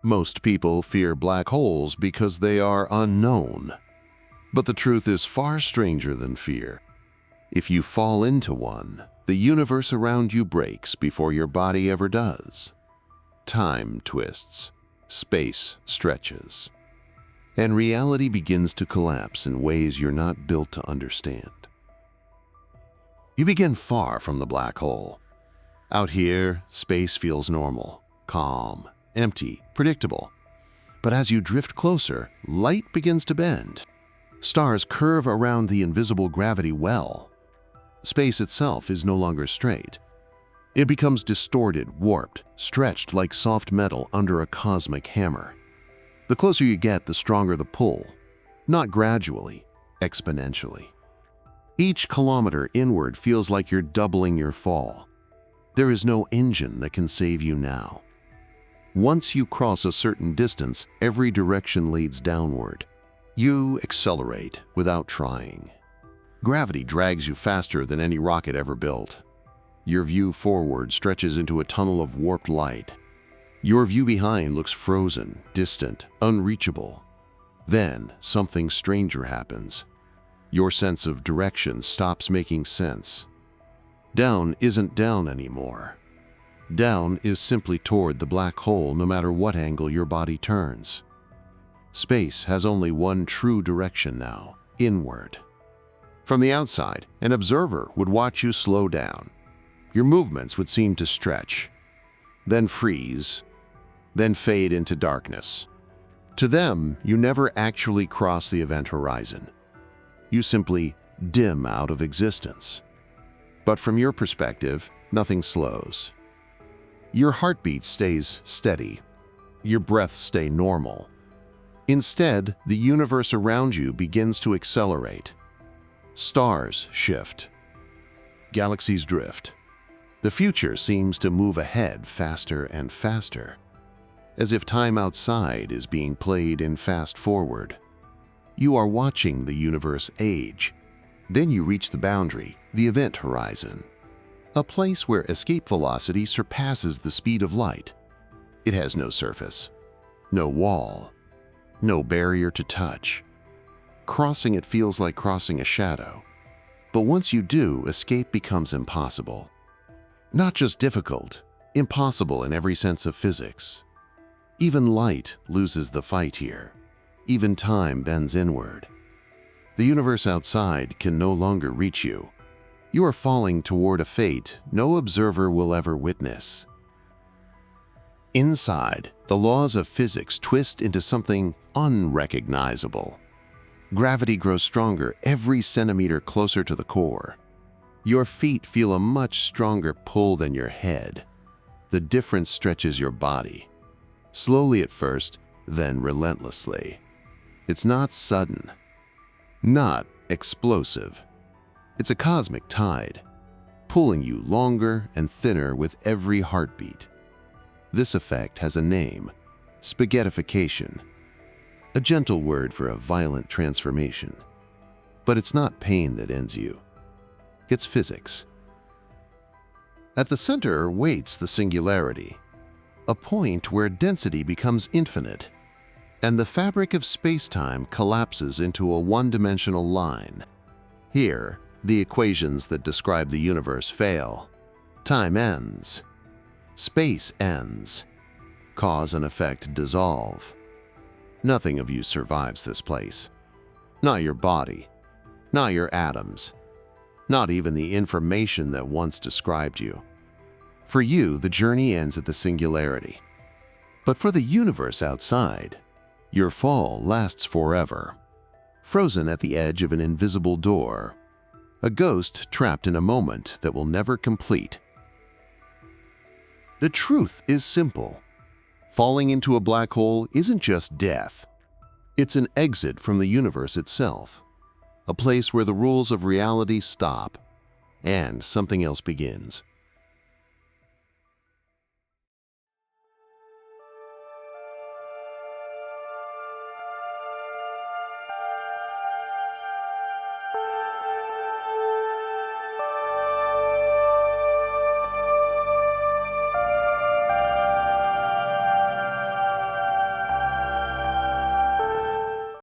Most people fear black holes because they are unknown. But the truth is far stranger than fear. If you fall into one, the universe around you breaks before your body ever does. Time twists, space stretches, and reality begins to collapse in ways you're not built to understand. You begin far from the black hole. Out here, space feels normal, calm, empty, predictable. But as you drift closer, light begins to bend. Stars curve around the invisible gravity well. Space itself is no longer straight. It becomes distorted, warped, stretched like soft metal under a cosmic hammer. The closer you get, the stronger the pull. Not gradually, exponentially. Each kilometer inward feels like you're doubling your fall. There is no engine that can save you now. Once you cross a certain distance, every direction leads downward. You accelerate without trying. Gravity drags you faster than any rocket ever built. Your view forward stretches into a tunnel of warped light. Your view behind looks frozen, distant, unreachable. Then, something stranger happens. Your sense of direction stops making sense. Down isn't down anymore. Down is simply toward the black hole no matter what angle your body turns. Space has only one true direction now, inward. From the outside, an observer would watch you slow down. Your movements would seem to stretch, then freeze, then fade into darkness. To them, you never actually cross the event horizon. You simply dim out of existence. But from your perspective, nothing slows. Your heartbeat stays steady. Your breaths stay normal. Instead, the universe around you begins to accelerate. Stars shift. Galaxies drift. The future seems to move ahead faster and faster, as if time outside is being played in fast forward. You are watching the universe age. Then you reach the boundary, the event horizon, a place where escape velocity surpasses the speed of light. It has no surface, no wall, no barrier to touch. Crossing it feels like crossing a shadow. But once you do, escape becomes impossible. Not just difficult, impossible in every sense of physics. Even light loses the fight here. Even time bends inward. The universe outside can no longer reach you. You are falling toward a fate no observer will ever witness. Inside, the laws of physics twist into something unrecognizable. Gravity grows stronger every centimeter closer to the core. Your feet feel a much stronger pull than your head. The difference stretches your body. Slowly at first, then relentlessly. It's not sudden, not explosive. It's a cosmic tide, pulling you longer and thinner with every heartbeat. This effect has a name: spaghettification, a gentle word for a violent transformation. But it's not pain that ends you. It's physics. At the center waits the singularity, a point where density becomes infinite, and the fabric of space-time collapses into a one-dimensional line. Here, the equations that describe the universe fail. Time ends. Space ends. Cause and effect dissolve. Nothing of you survives this place. Not your body. Not your atoms. Not even the information that once described you. For you, the journey ends at the singularity. But for the universe outside, your fall lasts forever. Frozen at the edge of an invisible door. A ghost trapped in a moment that will never complete. The truth is simple. Falling into a black hole isn't just death. It's an exit from the universe itself. A place where the rules of reality stop and something else begins.